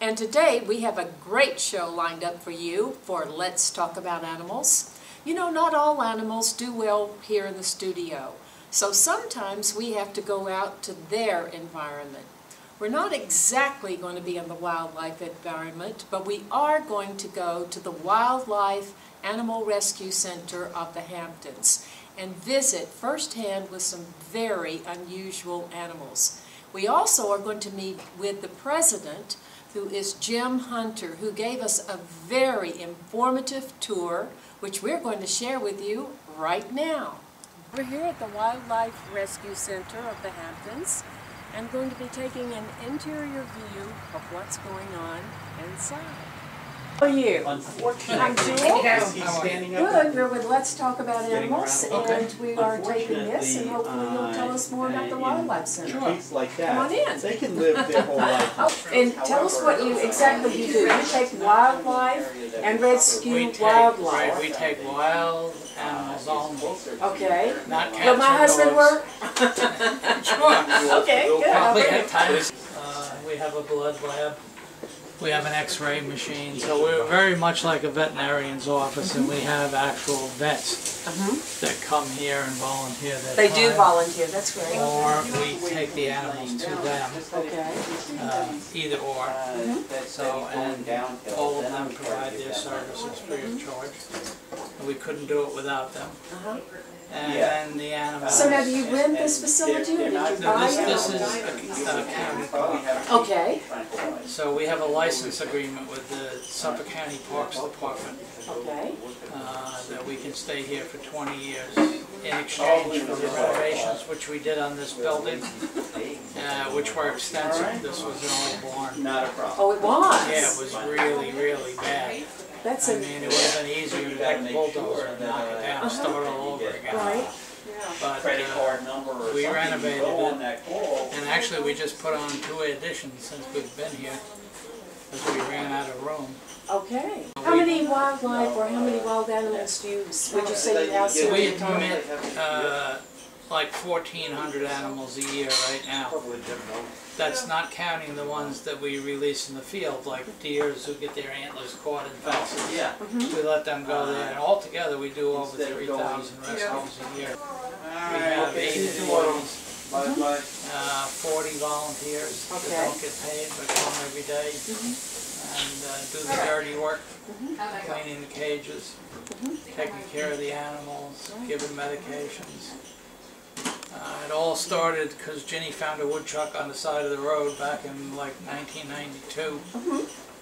And today we have a great show lined up for you for Let's Talk About Animals. You know, not all animals do well here in the studio, so sometimes we have to go out to their environment. We're not exactly going to be in the wildlife environment, but we are going to go to the Wildlife Animal Rescue Center of the Hamptons and visit firsthand with some very unusual animals. We also are going to meet with the president, who is Jim Hunter, who gave us a very informative tour, which we're going to share with you right now. We're here at the Wildlife Rescue Center of the Hamptons and going to be taking an interior view of what's going on inside. How are you? Unfortunately, I'm Jewel. he's standing up. Good. We're with Let's Talk About Animals, and we are taping this, and hopefully you'll tell us more about the Wildlife Center. Kids like that, Come on in. they can live their whole life. Oh, and tell us what you exactly you do. You take wildlife and rescue wildlife. Right, we take wild animals only. Okay. Not cats Will my or husband dogs. work? Sure. Okay, good. Probably at times. We have a blood lab. We have an x-ray machine. So we're very much like a veterinarian's office, and we have actual vets that come here and volunteer their They do time. volunteer, that's great. Or we take the animals to them. Okay. Either or. So, and all of them provide their services free of charge. And we couldn't do it without them. And then the animals. So now do you rent this facility or did you buy it? This is a county park. Okay. So we have a license agreement with the Suffolk County Parks Department Okay. that we can stay here for 20 years in exchange for the renovations which we did on this building, which were extensive. This was an old barn. Not a problem. Oh, it was? Yeah, it was really, really bad. That's I mean, it would have been easier to take a bulldozer and knock it down, start all over again. right. But we renovated it, and actually we just put on 2 additions since we've been here, because we ran out of room. Okay. How many wildlife or how many wild animals do you, would you say you house here? We admit like 1,400 animals a year right now. That's not counting the ones that we release in the field, like deers who get their antlers caught in fences. Yeah. We let them go there, and altogether we do over 3,000 rescues a year. We have 8 employees, 40 volunteers that don't get paid but come every day and do the dirty work, cleaning the cages, taking care of the animals, giving medications. It all started because Ginny found a woodchuck on the side of the road back in like 1992,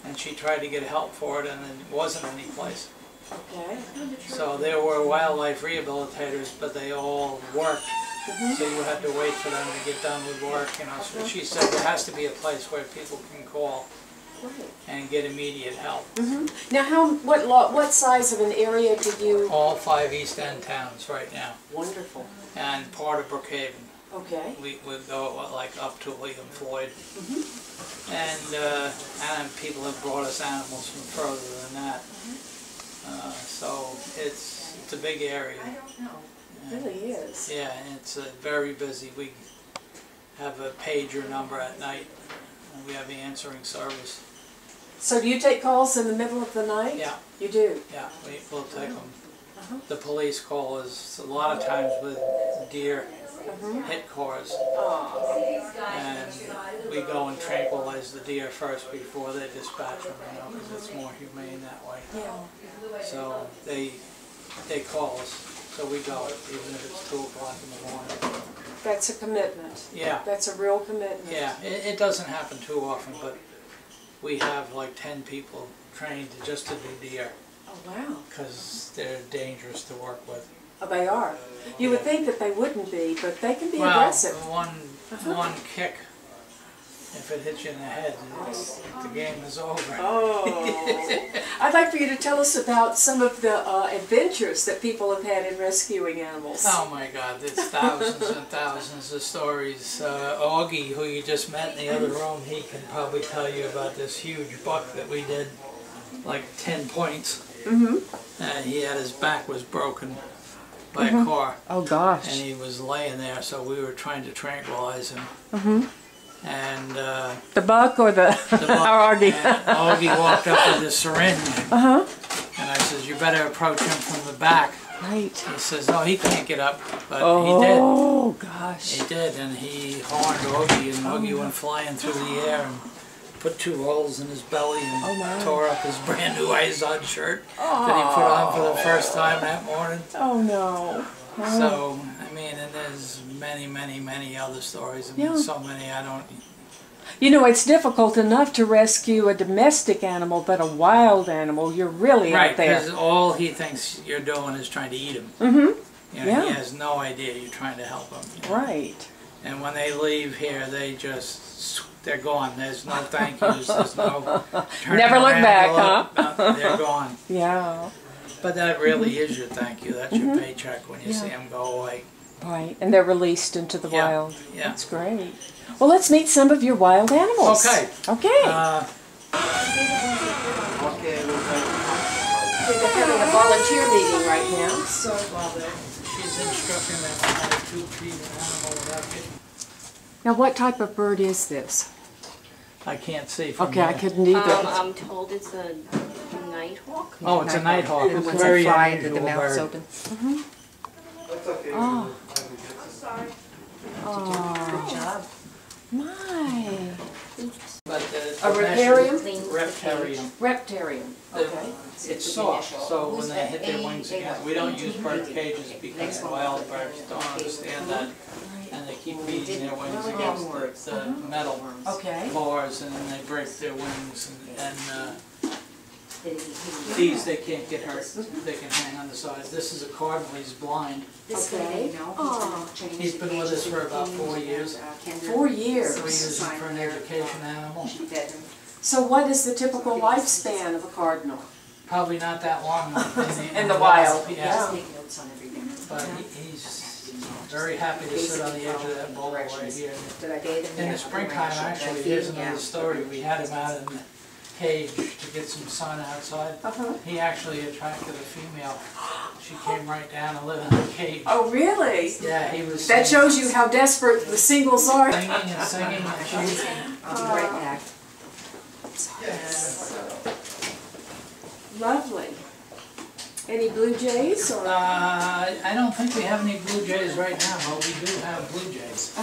and she tried to get help for it, and it wasn't any place. Okay. So there were wildlife rehabilitators, but they all worked, so you had to wait for them to get done with work. You know, so she said there has to be a place where people can call and get immediate help. Now, what size of an area do you? All 5 East End towns right now, Wonderful. and part of Brookhaven. Okay. We go like up to William Floyd, and people have brought us animals from further than that. So it's a big area. It really is. Yeah, and it's very busy. We have a pager number at night, and we have the answering service. So do you take calls in the middle of the night? Yeah. You do? Yeah, we'll take them. The police call is a lot of times with deer hit cars, and we go and tranquilize the deer first before they dispatch them, you know, because it's more humane that way. Yeah. So they call us, so we go, even if it's 2 o'clock in the morning. That's a commitment. Yeah. That's a real commitment. Yeah, it doesn't happen too often, but we have like 10 people trained just to do deer. Oh, wow. Because they're dangerous to work with. Oh, they are. You would think that they wouldn't be, but they can be aggressive. One kick, if it hits you in the head, the game is over. Oh. I'd like for you to tell us about some of the adventures that people have had in rescuing animals. Oh my God, there's thousands and thousands of stories. Augie, who you just met in the other room, he can probably tell you about this huge buck that we did, like 10 points. He had his back was broken by a car. Oh gosh. And he was laying there, so we were trying to tranquilize him. And the buck or the Augie? And Augie walked up with a syringe. Uh-huh. And I says, you better approach him from the back. Right. He says, oh, he can't get up. But he did. Oh, gosh. He did, and he horned Augie, and Augie went flying through the air and put 2 holes in his belly and tore up his brand new Izod shirt that he put on for the first time that morning. Oh, no. So, I mean, and there's many, many, many other stories. I mean, so many I don't... You know, it's difficult enough to rescue a domestic animal, but a wild animal, you're really out there. Right, because all he thinks you're doing is trying to eat him. Mm-hmm. You know, he has no idea you're trying to help him. You know? Right. And when they leave here, they just, they're gone. There's no thank yous, there's no... Never look back, huh? No, they're gone. Yeah. But that really is your thank you. That's your paycheck when you see them go away. Right, and they're released into the wild. Yeah. That's great. Well, let's meet some of your wild animals. Okay. Okay. They're having a volunteer meeting right now, so... Well, she's instructing them on how to treat an animal without getting... Now, what type of bird is this? I can't see from here. I couldn't either. I'm told it's a nighthawk. Oh, it's a nighthawk. It's a very unusual bird. That's okay. Oh. Good job. My. But A riparium? Reptarium. Reptarium. Okay. It's soft, so when they hit their wings again, we don't use bird cages because wild birds don't understand that. And they keep beating their wings against the metal bars, and then they break their wings. And these, they can't get hurt. They can hang on the sides. This is a cardinal. He's blind. Okay. He's been with us for about 4 years. 4 years. So we use him for an education animal. So what is the typical lifespan of a cardinal? Probably not that long. In the wild. Yeah. But he's very happy to sit on the edge of that bowl right here. In the springtime, actually, here's another story. We had him out in the cage to get some sun outside. He actually attracted a female. She came right down and lived in the cage. Oh, really? Yeah, he was. That shows you how desperate the singles are. Singing and singing and shooting. I'll be right back. Lovely. Any blue jays? Or? I don't think we have any blue jays right now, but we do have blue jays.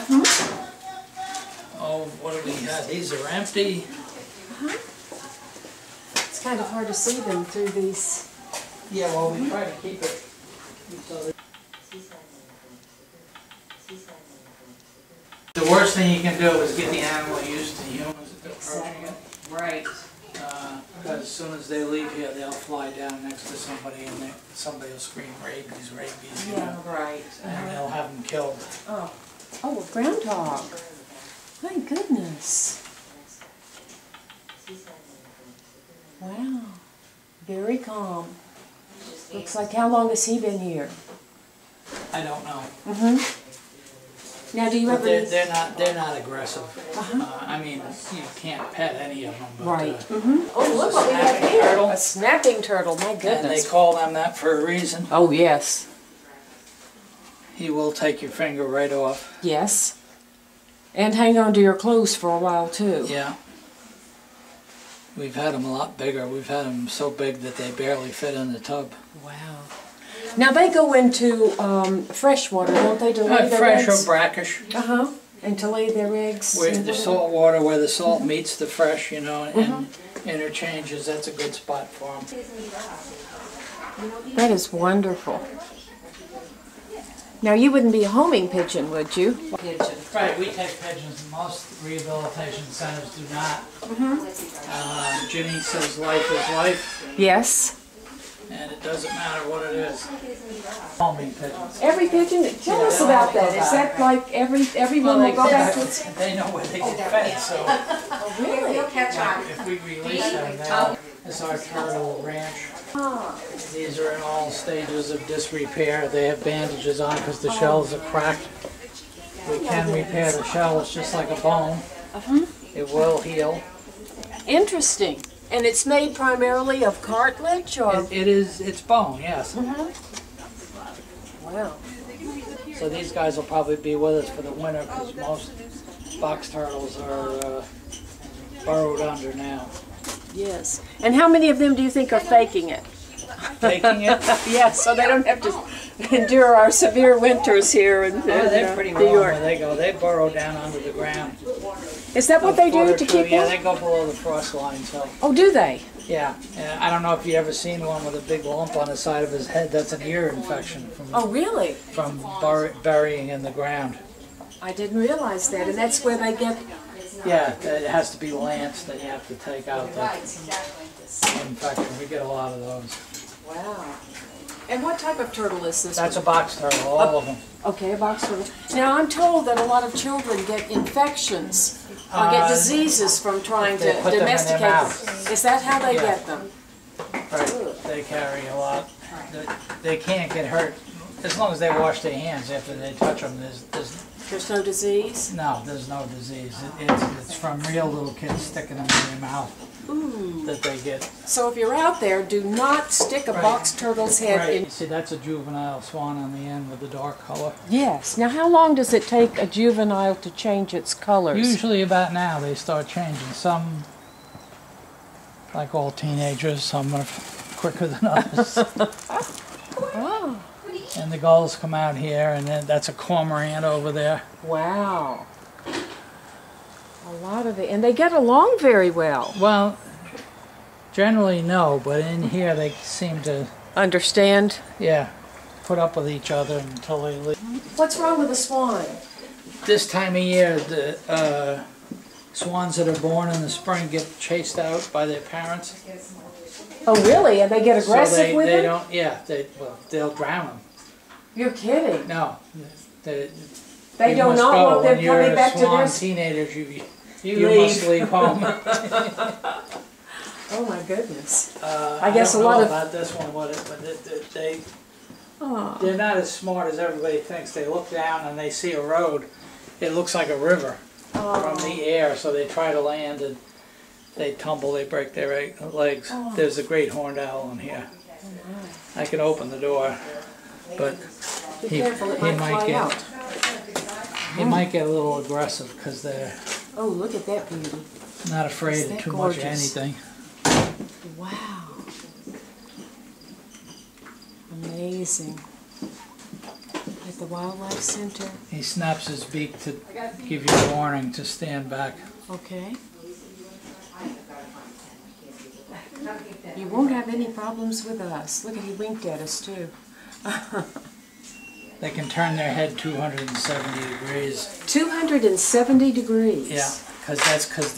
Oh, what do we have? These are empty. It's kind of hard to see them through these. Yeah, well, we try to keep it. The worst thing you can do is get the animal used to humans approaching it. Right. Because as soon as they leave here, they'll fly down next to somebody and somebody will scream rabies, rabies. Yeah, right. And they'll have them killed. Oh, a groundhog. My goodness. Wow. Very calm. Looks like, how long has he been here? I don't know. Now, do you have any... They're not aggressive. I mean, you can't pet any of them. But, right. Oh, look what we have here. A snapping turtle. My goodness. And they call them that for a reason. Oh, yes. He will take your finger right off. Yes. And hang on to your clothes for a while, too. Yeah. We've had them a lot bigger. We've had them so big that they barely fit in the tub. Wow. Now they go into fresh water, don't they, to lay their eggs? Fresh or brackish. And to lay their eggs. Where the salt water, where the salt meets the fresh, you know, and interchanges. That's a good spot for them. That is wonderful. Now you wouldn't be a homing pigeon, would you? Pigeon. Right, we take pigeons. Most rehabilitation centers do not. Ginny says life is life. Yes. And it doesn't matter what it is. Homing pigeons. Every pigeon? Tell us about that. Is that like everyone will go back to... They know where they get fed, so... Oh, really? If we release them now, it's our turtle ranch. These are in all stages of disrepair. They have bandages on because the shells are cracked. We can repair the shell. It's just like a bone. It will heal. Interesting. And it's made primarily of cartilage, or? It's bone, yes. Wow. So these guys will probably be with us for the winter because most box turtles are burrowed under now. Yes. And how many of them do you think are faking it? Taking it? Yes, so they don't have to endure our severe winters here in They're pretty New warm York. where they go. They burrow down under the ground. Is that what they do to keep Yeah, warm? they go below the frost line. So Oh, do they? yeah, I don't know if you ever seen one with a big lump on the side of his head. That's an ear infection Oh, really? from burying in the ground. I didn't realize that, and that's where they get... Yeah, it has to be lance that you have to take out the infection. We get a lot of those. Wow. And what type of turtle is this? That's a box turtle, all of them. Okay, a box turtle. Now, I'm told that a lot of children get infections or get diseases from trying to they put them in their domesticate mouth. them. Is that how they Yeah. get them? Right, they carry a lot. They can't get hurt as long as they wash their hands after they touch them. There's no disease? There's no disease. It's from real little kids sticking them in their mouth that they get. So if you're out there, do not stick a box turtle's head Right. in. You see, that's a juvenile swan on the end with the dark color. Yes. Now, how long does it take a juvenile to change its colors? Usually about now they start changing. Some, like all teenagers, some are quicker than others. Oh. And the gulls come out here, and then that's a cormorant over there. Wow. A lot of it. And they get along very well. Well, generally no, but in here they seem to, Understand? yeah, put up with each other until they leave. What's wrong with the swan? This time of year, the swans that are born in the spring get chased out by their parents. Oh, really? And they get aggressive so with they them? don't, yeah, they'll drown them. You're kidding. No, They you do must not go. want them When you're coming a back to swan this. teenager, you must leave home. Oh my goodness. I guess don't a lot know of- about this one, but they're not as smart as everybody thinks. They look down and they see a road. It looks like a river from the air, so they try to land and they tumble, they break their legs. There's a great horned owl in here. I can open the door, but Be he careful, it might might fly get out. he might get a little aggressive because they're Oh, look at that beauty. not afraid Isn't of that too much of gorgeous? anything. Wow. Amazing. At the Wildlife Center. He snaps his beak to give you a warning to stand back. Okay. You won't have any problems with us. Look at he winked at us too. They can turn their head 270 degrees. 270 degrees. Yeah, because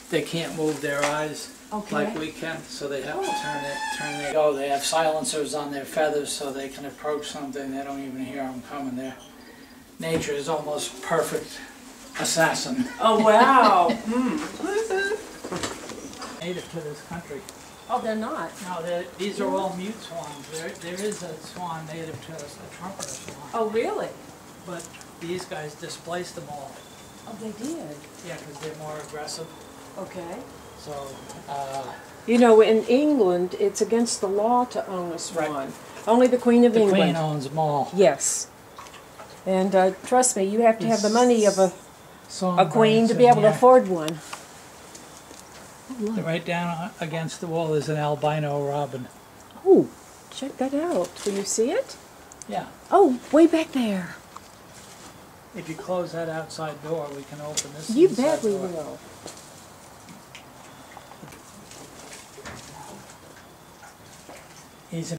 they can't move their eyes Okay. like we can, so they have to turn their. Oh, they have silencers on their feathers, so they can approach something. They don't even hear them coming. There, nature is almost perfect assassin. Oh wow. Native to this country. Oh, they're not. No, these are all mute swans. There is a swan native to us, a trumpeter swan. Oh really? But these guys displaced them all. Oh, they did. Yeah, because they're more aggressive. Okay. So, You know, in England, it's against the law to own a swan. Right. Only the Queen of the England. queen owns them all. Yes. And trust me, you have to have the money of a Songbirds queen to be in able to here. afford one. Right down against the wall is an albino robin. Oh, check that out. Can you see it? Yeah. Oh, way back there. If you close that outside door, we can open this. You inside bet we door. will. He's